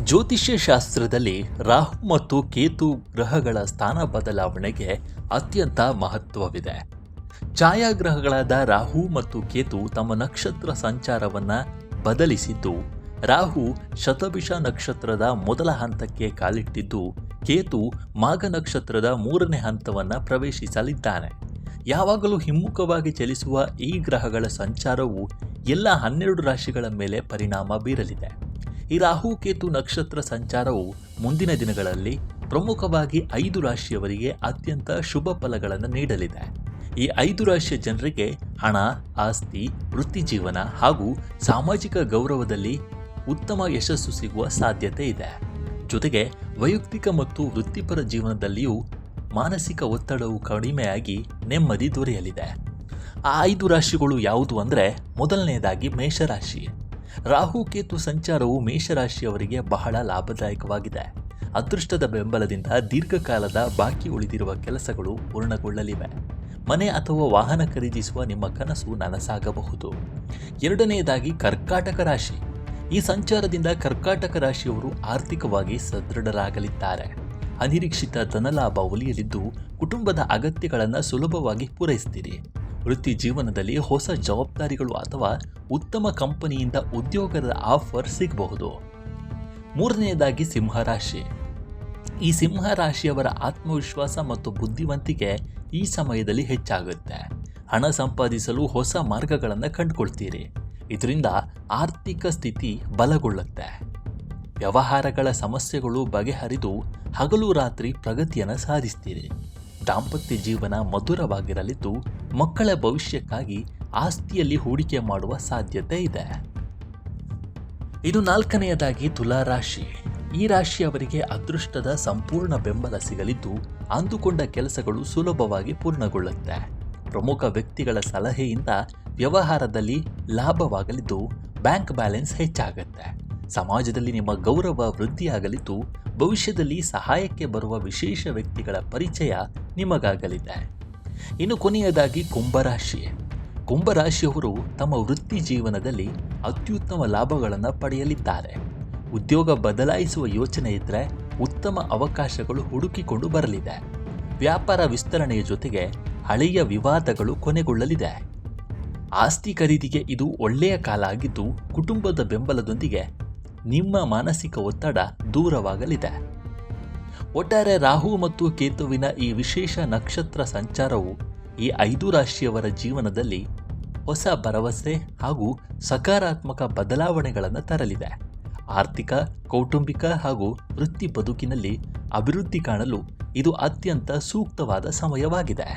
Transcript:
ಜ್ಯೋತಿಷ್ಯ ಶಾಸ್ತ್ರದಲ್ಲಿ ರಾಹು ಮತ್ತು ಕೇತು ಗ್ರಹಗಳ ಸ್ಥಾನ ಬದಲಾವಣೆಗೆ ಅತ್ಯಂತ ಮಹತ್ವವಿದೆ. ಛಾಯಾಗ್ರಹಗಳಾದ ರಾಹು ಮತ್ತು ಕೇತು ತಮ್ಮ ನಕ್ಷತ್ರ ಸಂಚಾರವನ್ನು ಬದಲಿಸಿದ್ದು, ರಾಹು ಶತಭಿಷ ನಕ್ಷತ್ರದ ಮೊದಲ ಹಂತಕ್ಕೆ ಕಾಲಿಟ್ಟಿದ್ದು, ಕೇತು ಮಾಘ ನಕ್ಷತ್ರದ 3ನೇ ಹಂತವನ್ನು ಪ್ರವೇಶಿಸಲಿದ್ದಾನೆ. ಯಾವಾಗಲೂ ಹಿಮ್ಮುಖವಾಗಿ ಚಲಿಸುವ ಈ ಗ್ರಹಗಳ ಸಂಚಾರವು ಎಲ್ಲ 12 ರಾಶಿಗಳ ಮೇಲೆ ಪರಿಣಾಮ ಬೀರಲಿದೆ. ಈ ರಾಹು ಕೇತು ನಕ್ಷತ್ರ ಸಂಚಾರವು ಮುಂದಿನ ದಿನಗಳಲ್ಲಿ ಪ್ರಮುಖವಾಗಿ 5 ರಾಶಿಯವರಿಗೆ ಅತ್ಯಂತ ಶುಭ ಫಲಗಳನ್ನು ನೀಡಲಿದೆ. ಈ 5 ರಾಶಿಯ ಜನರಿಗೆ ಹಣ, ಆಸ್ತಿ, ವೃತ್ತಿ ಜೀವನ ಹಾಗೂ ಸಾಮಾಜಿಕ ಗೌರವದಲ್ಲಿ ಉತ್ತಮ ಯಶಸ್ಸು ಸಿಗುವ ಸಾಧ್ಯತೆ ಇದೆ. ಜೊತೆಗೆ ವೈಯಕ್ತಿಕ ಮತ್ತು ವೃತ್ತಿಪರ ಜೀವನದಲ್ಲಿಯೂ ಮಾನಸಿಕ ಒತ್ತಡವು ಕಡಿಮೆಯಾಗಿ ನೆಮ್ಮದಿ ದೊರೆಯಲಿದೆ. ಆ 5 ರಾಶಿಗಳು ಯಾವುದು ಅಂದರೆ, ಮೊದಲನೆಯದಾಗಿ ಮೇಷರಾಶಿ. ರಾಹು ಕೇತು ಸಂಚಾರವು ಮೇಷರಾಶಿಯವರಿಗೆ ಬಹಳ ಲಾಭದಾಯಕವಾಗಿದೆ. ಅದೃಷ್ಟದ ಬೆಂಬಲದಿಂದ ದೀರ್ಘಕಾಲದ ಬಾಕಿ ಉಳಿದಿರುವ ಕೆಲಸಗಳು ಪೂರ್ಣಗೊಳ್ಳಲಿವೆ. ಮನೆ ಅಥವಾ ವಾಹನ ಖರೀದಿಸುವ ನಿಮ್ಮ ಕನಸು ನನಸಾಗಬಹುದು. ಎರಡನೆಯದಾಗಿ ಕರ್ಕಾಟಕ ರಾಶಿ. ಈ ಸಂಚಾರದಿಂದ ಕರ್ಕಾಟಕ ರಾಶಿಯವರು ಆರ್ಥಿಕವಾಗಿ ಸದೃಢರಾಗಲಿದ್ದಾರೆ. ಅನಿರೀಕ್ಷಿತ ಧನಲಾಭ ಒಲಿಯಲಿದ್ದು, ಕುಟುಂಬದ ಅಗತ್ಯಗಳನ್ನು ಸುಲಭವಾಗಿ ಪೂರೈಸ್ತೀರಿ. ವೃತ್ತಿ ಜೀವನದಲ್ಲಿ ಹೊಸ ಜವಾಬ್ದಾರಿಗಳು ಅಥವಾ ಉತ್ತಮ ಕಂಪನಿಯಿಂದ ಉದ್ಯೋಗದ ಆಫರ್ ಸಿಗಬಹುದು. ಮೂರನೆಯದಾಗಿ ಸಿಂಹರಾಶಿ. ಈ ಸಿಂಹರಾಶಿಯವರ ಆತ್ಮವಿಶ್ವಾಸ ಮತ್ತು ಬುದ್ಧಿವಂತಿಕೆ ಈ ಸಮಯದಲ್ಲಿ ಹೆಚ್ಚಾಗುತ್ತೆ. ಹಣ ಸಂಪಾದಿಸಲು ಹೊಸ ಮಾರ್ಗಗಳನ್ನು ಕಂಡುಕೊಳ್ತೀರಿ. ಇದರಿಂದ ಆರ್ಥಿಕ ಸ್ಥಿತಿ ಬಲಗೊಳ್ಳುತ್ತೆ. ವ್ಯವಹಾರಗಳ ಸಮಸ್ಯೆಗಳು ಬಗೆಹರಿದು ಹಗಲು ರಾತ್ರಿ ಪ್ರಗತಿಯನ್ನು ಸಾಧಿಸ್ತೀರಿ. ದಾಂಪತ್ಯ ಜೀವನ ಮಧುರವಾಗಿರಲಿದ್ದು, ಮಕ್ಕಳ ಭವಿಷ್ಯಕ್ಕಾಗಿ ಆಸ್ತಿಯಲ್ಲಿ ಹೂಡಿಕೆ ಮಾಡುವ ಸಾಧ್ಯತೆ ಇದೆ. ಇದು 4ನೆಯದಾಗಿ ತುಲಾರಾಶಿ. ಈ ರಾಶಿಯವರಿಗೆ ಅದೃಷ್ಟದ ಸಂಪೂರ್ಣ ಬೆಂಬಲ ಸಿಗಲಿದ್ದು, ಅಂದುಕೊಂಡ ಕೆಲಸಗಳು ಸುಲಭವಾಗಿ ಪೂರ್ಣಗೊಳ್ಳುತ್ತೆ. ಪ್ರಮುಖ ವ್ಯಕ್ತಿಗಳ ಸಲಹೆಯಿಂದ ವ್ಯವಹಾರದಲ್ಲಿ ಲಾಭವಾಗಲಿದ್ದು, ಬ್ಯಾಂಕ್ ಬ್ಯಾಲೆನ್ಸ್ ಹೆಚ್ಚಾಗುತ್ತೆ. ಸಮಾಜದಲ್ಲಿ ನಿಮ್ಮ ಗೌರವ ವೃದ್ಧಿಯಾಗಲಿದ್ದು, ಭವಿಷ್ಯದಲ್ಲಿ ಸಹಾಯಕ್ಕೆ ಬರುವ ವಿಶೇಷ ವ್ಯಕ್ತಿಗಳ ಪರಿಚಯ ನಿಮಗಾಗಲಿದೆ. ಇನ್ನು ಕೊನೆಯದಾಗಿ ಕುಂಭರಾಶಿ. ಕುಂಭರಾಶಿಯವರು ತಮ್ಮ ವೃತ್ತಿ ಜೀವನದಲ್ಲಿ ಅತ್ಯುತ್ತಮ ಲಾಭಗಳನ್ನು ಪಡೆಯಲಿದ್ದಾರೆ. ಉದ್ಯೋಗ ಬದಲಾಯಿಸುವ ಯೋಚನೆ ಇದ್ದರೆ ಉತ್ತಮ ಅವಕಾಶಗಳು ಹುಡುಕಿಕೊಂಡು ಬರಲಿದೆ. ವ್ಯಾಪಾರ ವಿಸ್ತರಣೆಯ ಜೊತೆಗೆ ಹಳೆಯ ವಿವಾದಗಳು ಕೊನೆಗೊಳ್ಳಲಿದೆ. ಆಸ್ತಿ ಖರೀದಿಗೆ ಇದು ಒಳ್ಳೆಯ ಕಾಲ ಆಗಿದ್ದು, ಕುಟುಂಬದ ಬೆಂಬಲದೊಂದಿಗೆ ನಿಮ್ಮ ಮಾನಸಿಕ ಒತ್ತಡ ದೂರವಾಗಲಿದೆ. ಒಟ್ಟಾರೆ ರಾಹು ಮತ್ತು ಕೇತುವಿನ ಈ ವಿಶೇಷ ನಕ್ಷತ್ರ ಸಂಚಾರವು ಈ 5 ರಾಶಿಯವರ ಜೀವನದಲ್ಲಿ ಹೊಸ ಭರವಸೆ ಹಾಗೂ ಸಕಾರಾತ್ಮಕ ಬದಲಾವಣೆಗಳನ್ನು ತರಲಿದೆ. ಆರ್ಥಿಕ, ಕೌಟುಂಬಿಕ ಹಾಗೂ ವೃತ್ತಿ ಬದುಕಿನಲ್ಲಿ ಅಭಿವೃದ್ಧಿ ಕಾಣಲು ಇದು ಅತ್ಯಂತ ಸೂಕ್ತವಾದ ಸಮಯವಾಗಿದೆ.